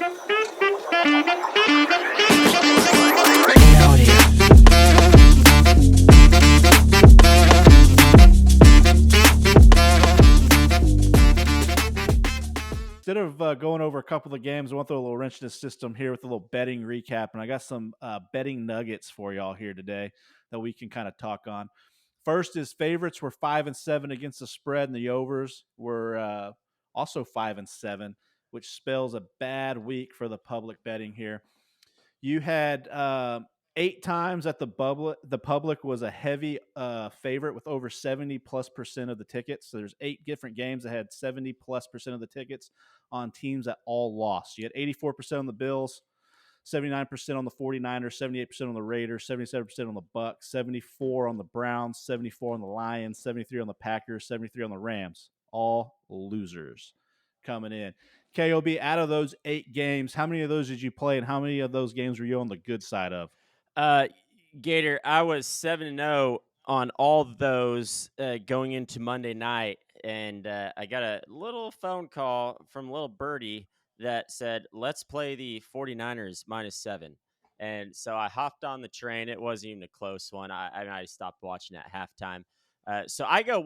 Instead of going over a couple of games, I want to throw a little wrench in the system here with a little betting recap. And I got some betting nuggets for y'all here today that we can kind of talk on. First is favorites were 5-7 against the spread, and the overs were also 5-7, which spells a bad week for the public betting here. You had 8 times that the public was a heavy favorite with over 70+% of the tickets. So there's 8 different games that had 70+% of the tickets on teams that all lost. You had 84% on the Bills, 79% on the 49ers, 78% on the Raiders, 77% on the Bucks, 74 on the Browns, 74 on the Lions, 73 on the Packers, 73 on the Rams. All losers coming in. KOB, out of those 8 games, how many of those did you play, and how many of those games were you on the good side of? Gator, I was 7-0 on all those going into Monday night, and I got a little phone call from little birdie that said, let's play the 49ers -7. And so I hopped on the train. It wasn't even a close one. I stopped watching at halftime. So I go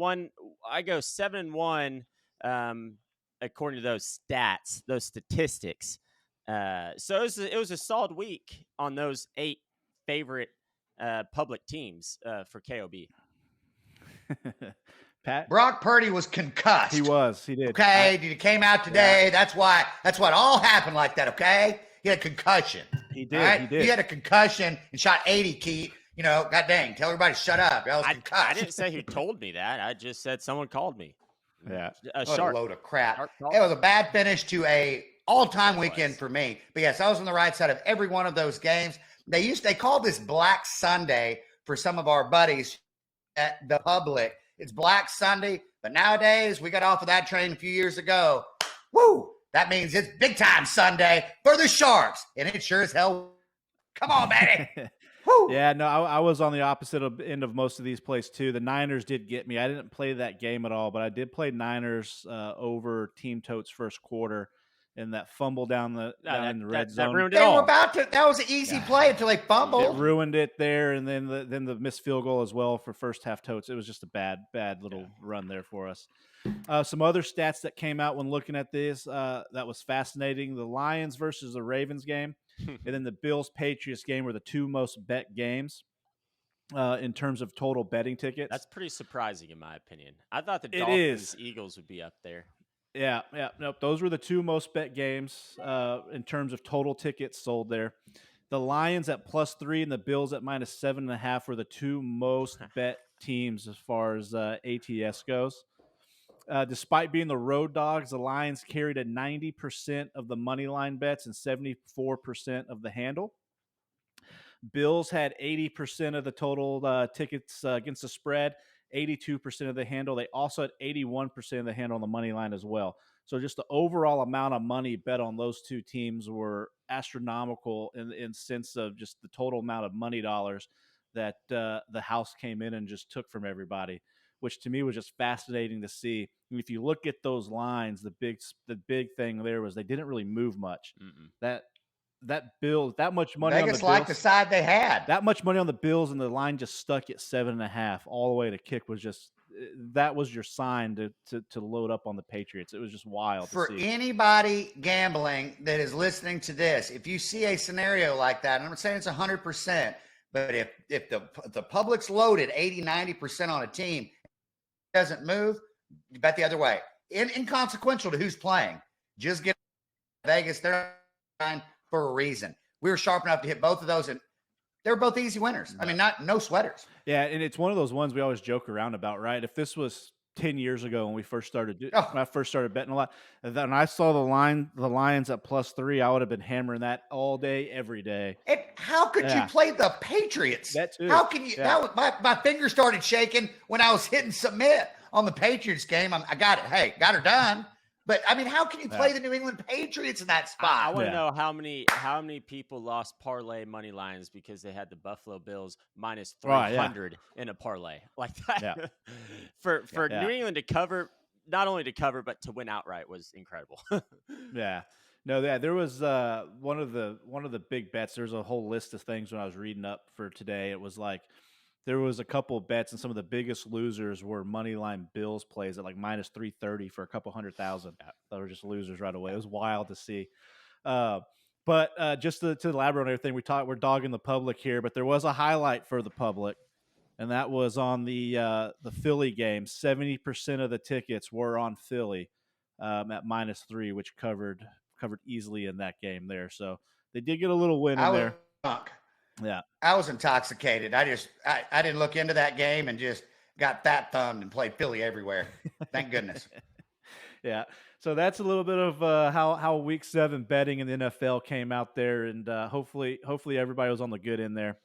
7-1 according to those stats, those statistics. So it was a solid week on those 8 favorite public teams for KOB. Pat? Brock Purdy was concussed. He was. He did. Okay, he came out today. Yeah. That's what all happened like that. Okay, he had a concussion. He did. Right? He did. He had a concussion and shot 80. Keat. God dang, tell everybody to shut up. I was concussed. I didn't say who told me that. I just said someone called me. Yeah, a load of crap. It was a bad finish to a all-time weekend for me. But yes, I was on the right side of every one of those games. They called this Black Sunday for some of our buddies at the public. It's Black Sunday, but nowadays we got off of that train a few years ago. Woo! That means it's big time Sunday for the Sharks, and it sure as hell. Come on, baby. Woo! Yeah, no, I was on the opposite end of most of these plays too. The Niners did get me. I didn't play that game at all, but I did play Niners over Team Totes first quarter. And that fumble down in the red zone. That ruined it all. They were about to. That was an easy play until they fumbled. It ruined it there, and then the missed field goal as well for first half Totes. It was just a bad little run there for us. Some other stats that came out when looking at this that was fascinating: the Lions versus the Ravens game, and then the Bills Patriots game were the 2 most bet games in terms of total betting tickets. That's pretty surprising in my opinion. I thought the Dolphins Eagles would be up there. Yeah. Nope. Those were the 2 most bet games in terms of total tickets sold there. The Lions at +3 and the Bills at -7.5 were the 2 most bet teams as far as ATS goes. Despite being the road dogs, the Lions carried a 90% of the money line bets and 74% of the handle. Bills had 80% of the total tickets against the spread. 82% of the handle. They also had 81% of the handle on the money line as well. So just the overall amount of money bet on those 2 teams were astronomical in sense of just the total amount of money dollars that the house came in and just took from everybody, which to me was just fascinating to see. And if you look at those lines, the big thing there was they didn't really move much. That much money Vegas on the Bills, liked the side they had. That much money on the Bills, and the line just stuck at 7.5 all the way to kick was just that was your sign to load up on the Patriots. It was just wild for to see. Anybody gambling that is listening to this. If you see a scenario like that, and I'm not saying it's 100%, but if the public's loaded 80-90% on a team, it doesn't move, you bet the other way. Inconsequential to who's playing. Just get Vegas. They're trying for a reason. We were sharp enough to hit both of those, and they were both easy winners. I mean, no sweaters. Yeah, and it's one of those ones we always joke around about, right? If this was 10 years ago when I first started betting a lot, and then I saw the Lions at +3, I would have been hammering that all day, every day. And how could you play the Patriots? That too. How can you? Yeah. My fingers started shaking when I was hitting submit on the Patriots game. I got it. Hey, got her done. But I mean, how can you play the New England Patriots in that spot? I want to know how many people lost parlay money lines because they had the Buffalo Bills -300 in a parlay like that. Yeah. for New England to cover, not only to cover but to win outright was incredible. Yeah. No, yeah, there was one of the big bets. There's a whole list of things when I was reading up for today. It was like there was a couple of bets, and some of the biggest losers were money line Bills plays at like minus 330 for a couple 100,000. That were just losers right away. It was wild to see. But just to elaborate on everything, we're dogging the public here, but there was a highlight for the public, and that was on the Philly game. 70% of the tickets were on Philly at -3, which covered easily in that game there. So they did get a little win in there. Drunk. Yeah, I was intoxicated. I didn't look into that game and just got fat thumbed and played Philly everywhere. Thank goodness. Yeah. So that's a little bit of how Week 7 betting in the NFL came out there, and hopefully everybody was on the good end there.